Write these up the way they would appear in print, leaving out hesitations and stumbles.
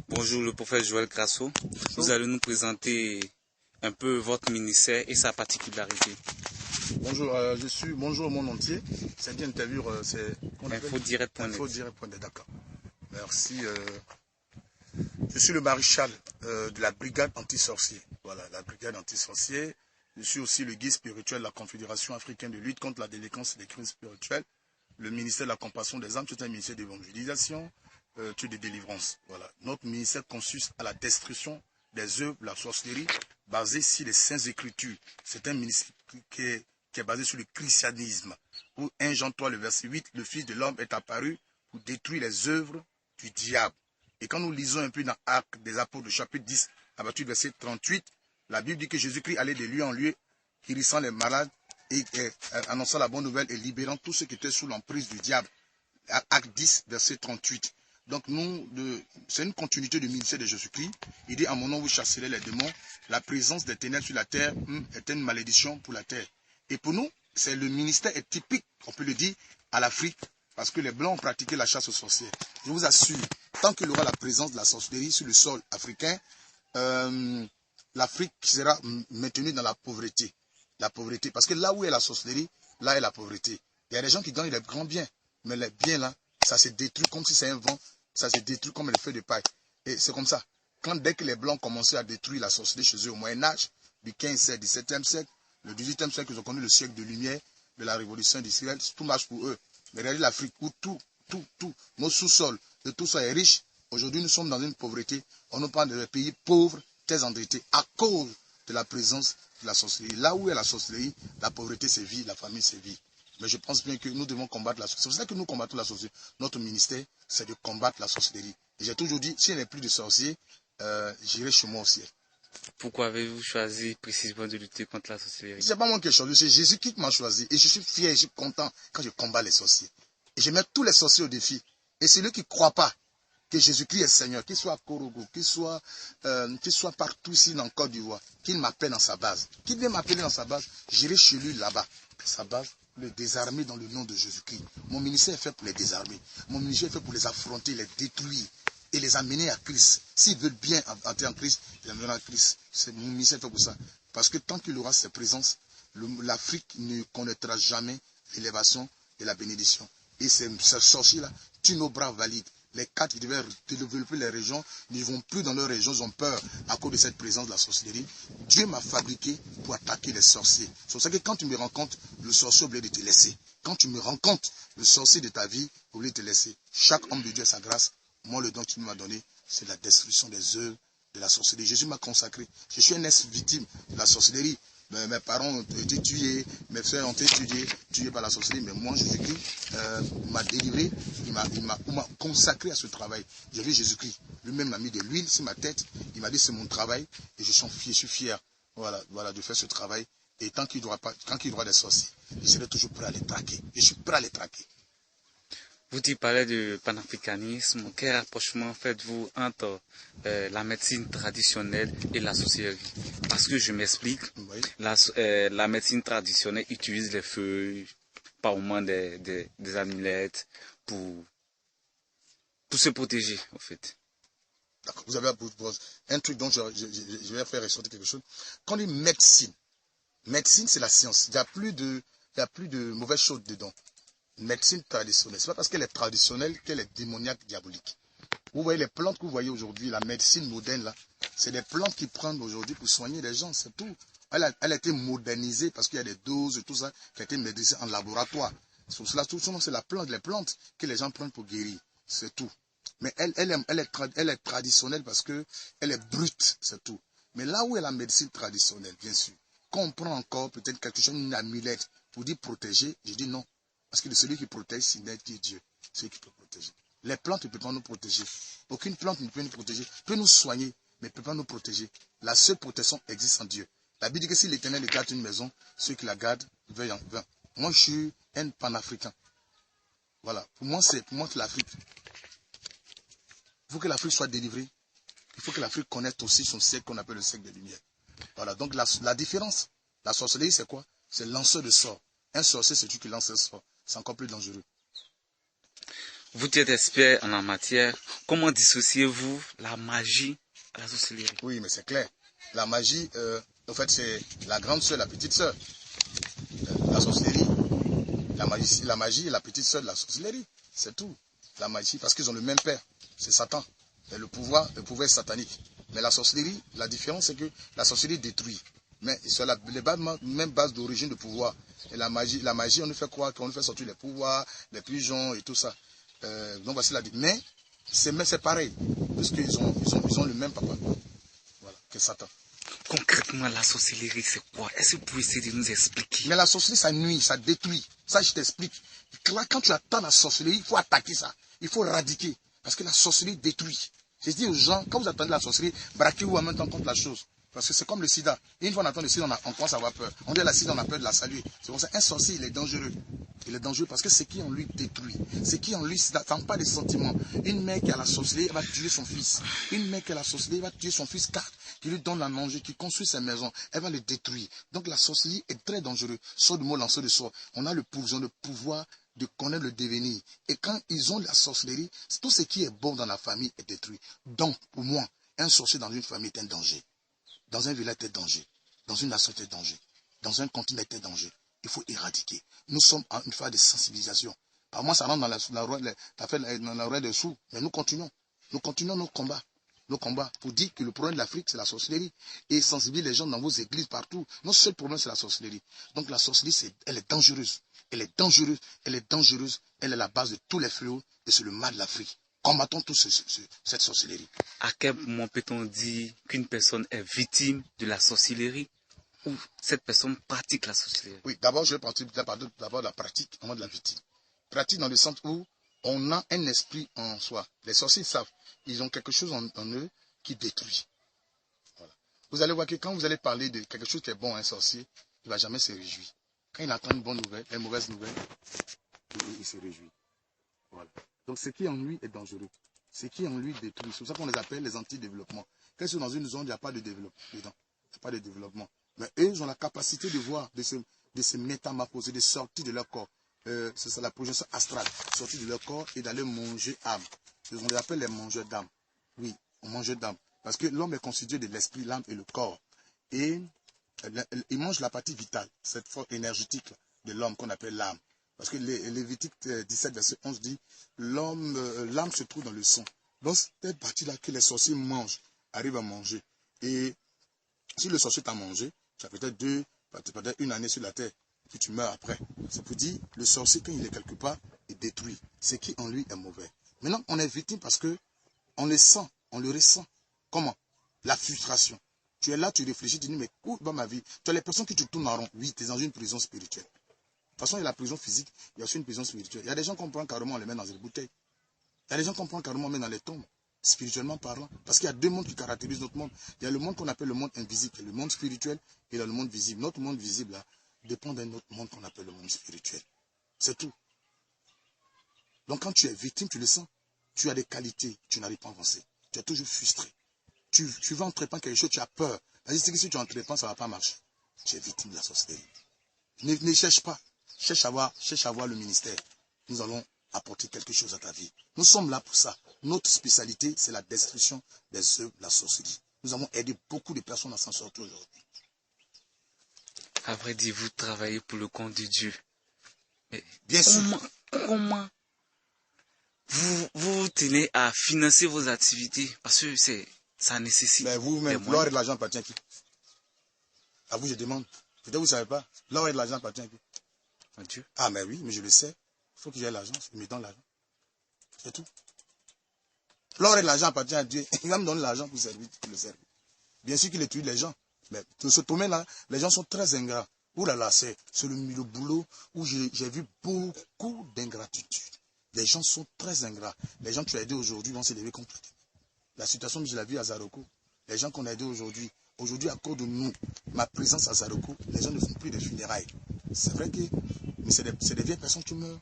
Bonjour, le prophète Joël Grasso. Vous allez nous présenter un peu votre ministère et sa particularité. Bonjour, bonjour au monde entier. Cette interview, c'est Infodirect.net. Infodirect.net, d'accord. Merci. Je suis le maréchal de la brigade anti-sorcier. Voilà, la brigade anti-sorcier. Je suis aussi le guide spirituel de la Confédération africaine de lutte contre la délinquance et les crimes spirituels. Le ministère de la compassion des âmes, c'est un ministère d'évangélisation, de délivrance. Voilà. Notre ministère consiste à la destruction des œuvres de la sorcellerie basée sur les saintes écritures. C'est un ministère qui est basé sur le christianisme. Où 1 Jean 3, le verset 8, le Fils de l'homme est apparu pour détruire les œuvres du diable. Et quand nous lisons un peu dans Actes des Apôtres, le chapitre 10, à partir du verset 38, la Bible dit que Jésus-Christ allait de lieu en lieu, guérissant les malades et annonçant la bonne nouvelle et libérant tous ceux qui étaient sous l'emprise du diable. Acte 10, verset 38. Donc c'est une continuité du ministère de Jésus-Christ. Il dit, en mon nom, vous chasserez les démons. La présence des ténèbres sur la terre est une malédiction pour la terre. Et pour nous, le ministère est typique, on peut le dire, à l'Afrique, parce que les Blancs ont pratiqué la chasse aux sorcières. Je vous assure, tant qu'il y aura la présence de la sorcellerie sur le sol africain, l'Afrique sera maintenue dans la pauvreté. La pauvreté, parce que là où est la sorcellerie, là est la pauvreté. Il y a des gens qui gagnent des grands biens, mais les biens là, ça se détruit comme si c'est un vent, ça se détruit comme le feu de paille. Et c'est comme ça. Dès que les Blancs commençaient à détruire la sorcellerie chez eux au Moyen-Âge, du 15e, 17e siècle, le 18e siècle, ils ont connu le siècle de lumière, de la révolution industrielle, tout marche pour eux. Mais regardez l'Afrique où tout, nos sous-sols, de tout ça est riche. Aujourd'hui, nous sommes dans une pauvreté. On nous parle de pays pauvres, très endettés, à cause de la présence de la sorcellerie. Là où est la sorcellerie, la pauvreté sévit, la famille sévit. Mais je pense bien que nous devons combattre la sorcellerie. C'est pour ça que nous combattons la sorcellerie. Notre ministère, c'est de combattre la sorcellerie. Et j'ai toujours dit, s'il n'y a plus de sorciers, j'irai chez moi au ciel. Pourquoi avez-vous choisi précisément de lutter contre la sorcellerie? C'est pas moi qui ai choisi, c'est Jésus qui m'a choisi. Et je suis fier, je suis content quand je combats les sorciers. Et je mets tous les sorciers au défi. Et celui qui ne croit pas que Jésus-Christ est Seigneur, qu'il soit à Korogo, qu'il soit partout ici dans Côte d'Ivoire, qu'il m'appelle dans sa base. Qu'il vient m'appeler dans sa base, j'irai chez lui là-bas. Sa base, le désarmer dans le nom de Jésus-Christ. Mon ministère est fait pour les désarmer. Mon ministère est fait pour les affronter, les détruire et les amener à Christ. S'ils veulent bien entrer en Christ, ils amèneront à Christ. Mon ministère est fait pour ça. Parce que tant qu'il aura ses présences, l'Afrique ne connaîtra jamais l'élévation et la bénédiction. Et ces sorciers-là tuent nos bras valides. Les quatre qui devaient développer les régions ne vont plus dans leurs régions, ils ont peur à cause de cette présence de la sorcellerie. Dieu m'a fabriqué pour attaquer les sorciers. C'est pour ça que quand tu me rencontres, le sorcier oublie de te laisser. Quand tu me rencontres, le sorcier de ta vie oublie de te laisser. Chaque homme de Dieu a sa grâce. Moi, le don que tu m'as donné, c'est la destruction des œuvres de la sorcellerie. Jésus m'a consacré. Je suis un ex victime de la sorcellerie. Mes parents ont été tués, mes frères ont été tués par la sorcellerie, mais moi, Jésus-Christ m'a délivré, il m'a consacré à ce travail. J'ai vu Jésus-Christ, lui-même m'a mis de l'huile sur ma tête, il m'a dit c'est mon travail, et je suis fier voilà, de faire ce travail. Et tant qu'il y aura des sorciers, je serai toujours prêt à les traquer. Je suis prêt à les traquer. Vous parlez de panafricanisme. Quel rapprochement faites-vous entre la médecine traditionnelle et la sorcellerie? Parce que je m'explique, oui. La médecine traditionnelle utilise les feuilles, par moment des amulettes, pour se protéger, en fait. D'accord, vous avez un truc dont je vais faire ressortir quelque chose. Quand on dit médecine, médecine c'est la science. Il n'y a plus de mauvaises choses dedans. Médecine traditionnelle. Ce n'est pas parce qu'elle est traditionnelle qu'elle est démoniaque, diabolique. Vous voyez les plantes que vous voyez aujourd'hui, la médecine moderne, là, c'est des plantes qui prennent aujourd'hui pour soigner les gens, c'est tout. Elle a été modernisée parce qu'il y a des doses et tout ça qui a été médicalisé en laboratoire. Sur cela, tout ça, c'est les plantes que les gens prennent pour guérir, c'est tout. Mais elle est traditionnelle parce qu'elle est brute, c'est tout. Mais là où est la médecine traditionnelle, bien sûr, quand on prend encore peut-être quelque chose, une amulette, pour dire protéger, je dis non. Parce que celui qui protège, c'est Dieu. Celui qui peut protéger. Les plantes ne peuvent pas nous protéger. Aucune plante ne peut nous protéger. Peut nous soigner, mais ne peut pas nous protéger. La seule protection existe en Dieu. La Bible dit que si l'Éternel garde une maison, ceux qui la gardent veillent en vain. Moi, je suis un panafricain. Voilà. Pour moi, c'est l'Afrique. Il faut que l'Afrique soit délivrée. Il faut que l'Afrique connaisse aussi son siècle qu'on appelle le siècle des Lumières. Voilà. Donc, la différence, la sorcellerie, c'est quoi? C'est lanceur de sorts. Un sorcier, c'est celui qui lance un sort. C'est encore plus dangereux. Vous qui êtes expert en la matière, comment dissociez-vous la magie à la sorcellerie? Oui, mais c'est clair. La magie, en fait, c'est la grande sœur, la petite sœur. La sorcellerie, la magie est la petite sœur de la sorcellerie. C'est tout. La magie, parce qu'ils ont le même père. C'est Satan. Et le pouvoir est satanique. Mais la sorcellerie, la différence, c'est que la sorcellerie détruit. Mais sur les mêmes bases d'origine de pouvoir. Et la magie, on nous fait croire qu'on nous fait sortir les pouvoirs, les pigeons et tout ça. Donc voici la différence. Mais c'est pareil. Parce qu'ils ont le même papa. Voilà, que Satan. Concrètement, la sorcellerie, c'est quoi? Est-ce que vous pouvez essayer de nous expliquer? Mais la sorcellerie, ça nuit, ça détruit. Ça, je t'explique. Quand tu attends la sorcellerie, il faut attaquer ça. Il faut éradiquer. Parce que la sorcellerie détruit. Je dis aux gens, quand vous attendez la sorcellerie, braquez-vous en même temps contre la chose. Parce que c'est comme le sida. Et une fois on attend le sida, on commence à avoir peur. On dit à la sida, on a peur de la saluer. C'est pour ça qu'un sorcier, il est dangereux. Il est dangereux parce que ce qui en lui détruit. Ce qui en lui, ça n'attend pas des sentiments. Une mère qui a la sorcellerie, elle va tuer son fils. Une mère qui a la sorcellerie, elle va tuer son fils car qui lui donne à manger, qui construit sa maison. Elle va le détruire. Donc la sorcellerie est très dangereuse. Sort de mot, lanceur de sort. On a le pouvoir de connaître le devenir. Et quand ils ont la sorcellerie, tout ce qui est bon dans la famille est détruit. Donc, pour moi, un sorcier dans une famille est un danger. Dans un village est un danger. Dans une nation est un danger. Dans un continent est un danger. Il faut éradiquer. Nous sommes en une phase de sensibilisation. Par moi, ça rentre dans l'oreille des sous. Mais nous continuons. Nous continuons nos combats. Nos combats pour dire que le problème de l'Afrique, c'est la sorcellerie. Et sensibiliser les gens dans vos églises partout. Notre seul problème, c'est la sorcellerie. Donc la sorcellerie, elle est dangereuse. Elle est dangereuse. Elle est dangereuse. Elle est la base de tous les fléaux. Et c'est le mal de l'Afrique. Combattons tous cette sorcellerie. À quel moment peut-on dire qu'une personne est victime de la sorcellerie ou cette personne pratique la sorcellerie? Oui, d'abord, je vais partir d'abord de la pratique avant de la victime. Pratique dans le sens où on a un esprit en soi. Les sorciers savent, ils ont quelque chose en eux qui détruit. Voilà. Vous allez voir que quand vous allez parler de quelque chose qui est bon à un sorcier, il ne va jamais se réjouir. Quand il entend une bonne nouvelle, une mauvaise nouvelle, il se réjouit. Voilà. Donc ce qui en lui est dangereux. Ce qui en lui détruit. C'est pour ça qu'on les appelle les anti-développements. Quand ils sont dans une zone, il n'y a pas de développement dedans. Il n'y a pas de développement. Mais eux, ils ont la capacité de voir, de se métamorphoser, de sortir de leur corps. C'est ça la projection astrale. Sortir de leur corps et d'aller manger âme. On les appelle les mangeurs d'âme. Oui, on mange d'âme. Parce que l'homme est constitué de l'esprit, l'âme et le corps. Et il mange la partie vitale, cette force énergétique de l'homme qu'on appelle l'âme. Parce que Lévitique 17, verset 11 dit, l'âme se trouve dans le sang. Donc, cette partie-là que les sorciers mangent, arrivent à manger. Et si le sorcier t'a mangé, tu as peut-être une année sur la terre, puis tu meurs après. C'est pour dire, le sorcier, quand il est quelque part, il détruit. Ce qui en lui est mauvais. Maintenant, on est victime parce que on le sent, on le ressent. Comment? La frustration. Tu es là, tu réfléchis, tu dis, mais où va ma vie? Tu as les personnes qui te tournent en rond. Oui, tu es dans une prison spirituelle. De toute façon, il y a la prison physique, il y a aussi une prison spirituelle. Il y a des gens qu'on prend carrément, on les met dans des bouteilles. Il y a des gens qu'on prend carrément, on les met dans les tombes, spirituellement parlant. Parce qu'il y a deux mondes qui caractérisent notre monde. Il y a le monde qu'on appelle le monde invisible, le monde spirituel, et il y a le monde visible. Notre monde visible, là, dépend d'un autre monde qu'on appelle le monde spirituel. C'est tout. Donc quand tu es victime, tu le sens. Tu as des qualités, tu n'arrives pas à avancer. Tu es toujours frustré. Tu vas entreprendre quelque chose, tu as peur. C'est que si tu entreprends, ça ne va pas marcher. Tu es victime de la sorcellerie. Ne cherche pas. Cherche à voir le ministère. Nous allons apporter quelque chose à ta vie. Nous sommes là pour ça. Notre spécialité, c'est la destruction des œuvres de la sorcellerie. Nous avons aidé beaucoup de personnes à s'en sortir aujourd'hui. À vrai dire, vous travaillez pour le compte de Dieu. Mais bien sûr. Comment vous tenez à financer vos activités? Parce que ça nécessite. Mais vous-même, l'or et de l'argent appartient à qui? À vous, je demande. Peut-être vous ne savez pas. L'or et de l'argent appartient à qui? À Dieu. Ah, mais oui, mais je le sais. Il faut que j'aie l'argent. Il me donne l'argent. C'est tout. L'or et l'argent appartient à Dieu. Il va me donner l'argent pour le servir. Bien sûr qu'il étudie les gens. Mais dans ce domaine-là, les gens sont très ingrats. Ouh là là, c'est le boulot où j'ai vu beaucoup d'ingratitude. Les gens sont très ingrats. Les gens que tu as aidés aujourd'hui vont se lever contre toi. La situation que je l'ai vue à Zaroko. Les gens qu'on a aidés aujourd'hui, à cause de nous, ma présence à Zaroko, les gens ne font plus de funérailles. C'est vrai que c'est des vieilles personnes qui meurent.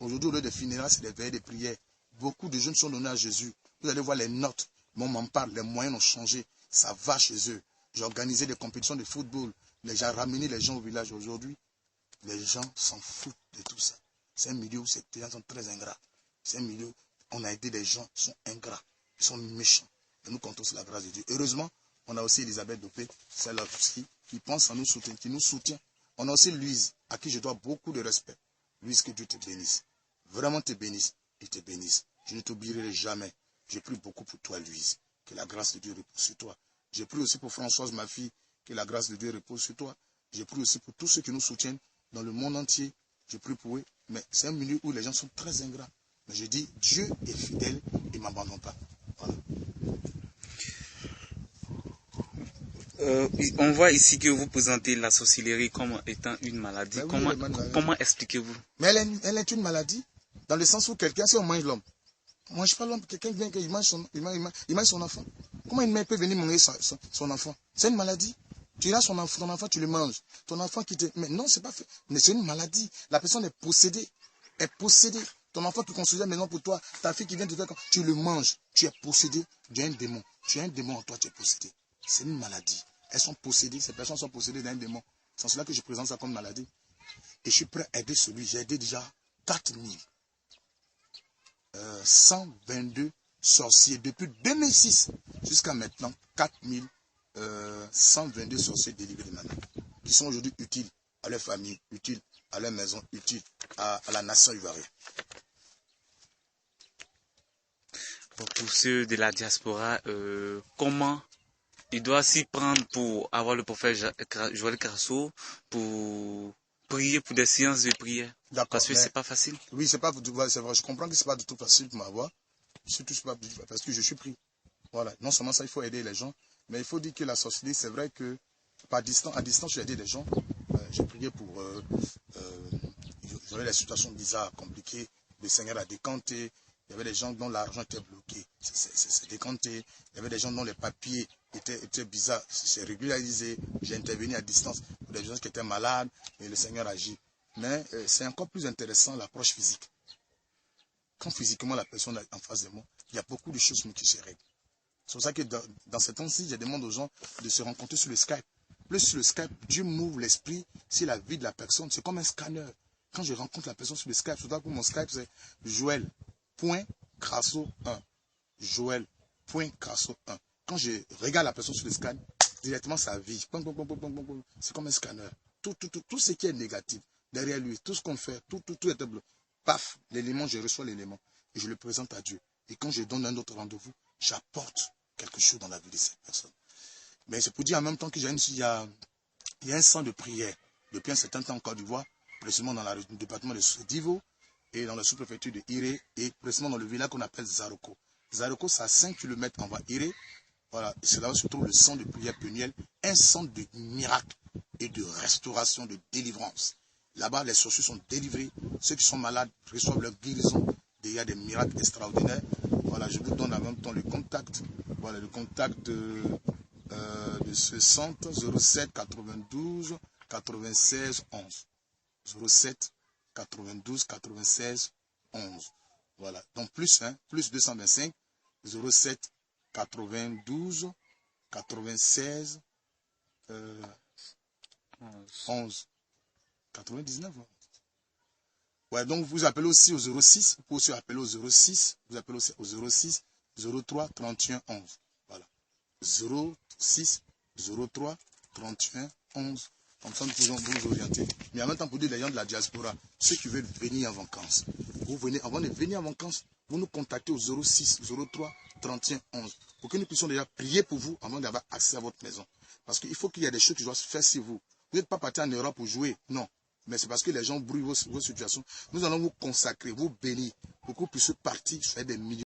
Aujourd'hui, au lieu de funérailles, c'est des veillées de prières. Beaucoup de jeunes sont donnés à Jésus. Vous allez voir les notes. Mais on m'en parle, les moyens ont changé. Ça va chez eux. J'ai organisé des compétitions de football. J'ai ramené les gens au village aujourd'hui. Les gens s'en foutent de tout ça. C'est un milieu où ces gens sont très ingrats. C'est un milieu, on a aidé des gens qui sont ingrats, qui sont méchants. Et nous comptons sur la grâce de Dieu. Heureusement, on a aussi Elisabeth Dopé, celle-là aussi, qui pense à nous soutenir, qui nous soutient. On a aussi Louise, à qui je dois beaucoup de respect. Louise, que Dieu te bénisse. Vraiment te bénisse et te bénisse. Je ne t'oublierai jamais. J'ai pris beaucoup pour toi, Louise. Que la grâce de Dieu repose sur toi. J'ai pris aussi pour Françoise, ma fille, que la grâce de Dieu repose sur toi. J'ai pris aussi pour tous ceux qui nous soutiennent dans le monde entier. J'ai pris pour eux. Mais c'est un milieu où les gens sont très ingrats. Mais je dis, Dieu est fidèle et ne m'abandonne pas. Voilà. On voit ici que vous présentez la sorcellerie comme étant une maladie. Oui, comment expliquez-vous? Mais elle est une maladie, dans le sens où quelqu'un, si on mange l'homme, on ne mange pas l'homme, quelqu'un vient, il mange son enfant. Comment une mère peut venir manger son enfant? C'est une maladie. Tu iras ton enfant, tu le manges. Ton enfant qui te... Mais non, c'est pas fait. Mais c'est une maladie. La personne est possédée. Est possédée. Ton enfant qui construisait maintenant pour toi, ta fille qui vient te faire, tu le manges. Tu es possédé. Tu es un démon. Tu es un démon en toi, tu es possédé. C'est une maladie. Elles sont possédées. Ces personnes sont possédées d'un démon. C'est en cela que je présente ça comme maladie. Et je suis prêt à aider celui. J'ai aidé déjà 4122 sorciers depuis 2006 jusqu'à maintenant. 4122 sorciers délivrés de malades qui sont aujourd'hui utiles à leur famille, utiles à leur maison, utiles à la nation ivoirienne. Bon, pour ceux de la diaspora, comment il doit s'y prendre pour avoir le prophète Joël Crasso, pour prier pour des séances de prière? Parce que c'est pas facile. Oui, c'est vrai, je comprends que c'est pas du tout facile pour m'avoir. Surtout pas parce que je suis pris. Voilà. Non seulement ça, il faut aider les gens, mais il faut dire que la sorcellerie, c'est vrai que à distance, j'ai aidé des gens. J'ai prié pour j'avais des situations bizarres, compliquées. Le Seigneur a décanté. Il y avait des gens dont l'argent était bloqué. C'est décanté. Il y avait des gens dont les papiers étaient bizarres. C'est régularisé. J'ai intervenu à distance pour des gens qui étaient malades et le Seigneur agit. Mais c'est encore plus intéressant l'approche physique. Quand physiquement la personne est en face de moi, il y a beaucoup de choses qui se règlent. C'est pour ça que dans ces temps-ci, je demande aux gens de se rencontrer sur le Skype. Plus sur le Skype, Dieu m'ouvre l'esprit sur la vie de la personne. C'est comme un scanner. Quand je rencontre la personne sur le Skype, surtout pour mon Skype, c'est Joël.Crasso1. Joël.Crasso1. Quand je regarde la personne sur le scan, directement sa vie. C'est comme un scanner. Tout ce qui est négatif derrière lui, tout ce qu'on fait, tout est bleu. Paf, l'élément, je reçois l'élément et je le présente à Dieu. Et quand je donne un autre rendez-vous, j'apporte quelque chose dans la vie de cette personne. Mais c'est pour dire en même temps qu'il y a un centre de prière depuis un certain temps en Côte d'Ivoire, précisément dans le département de Divo et dans la sous-préfecture de Iré et précisément dans le village qu'on appelle Zaroko. Zaroko, c'est à 5 km en bas Iré. Voilà, c'est là où se trouve le centre de prière Peniel, un centre de miracles et de restauration, de délivrance. Là-bas, les sorciers sont délivrés. Ceux qui sont malades reçoivent leur guérison. Il y a des miracles extraordinaires. Voilà, je vous donne en même temps le contact. Voilà, le contact de ce centre, 07 92 96 11. 07 92 96 11. Voilà, donc plus 225, 07 92 96 11. 99. Ouais, donc vous appelez aussi au 06, vous pouvez aussi appeler au 06, vous appelez aussi au 06 03 31 11. Voilà. 06 03 31 11. Comme ça, nous pouvons vous orienter. Mais en même temps, pour dire les gens de la diaspora, ceux qui veulent venir en vacances, vous venez, avant de venir en vacances, vous nous contactez au 06 03 31 11 pour que nous puissions déjà prier pour vous avant d'avoir accès à votre maison. Parce qu'il faut qu'il y ait des choses qui doivent se faire sur vous. Vous n'êtes pas parti en Europe pour jouer, non. Mais c'est parce que les gens brouillent vos situations. Nous allons vous consacrer, vous bénir, pour que vous puissiez partir sur des millions.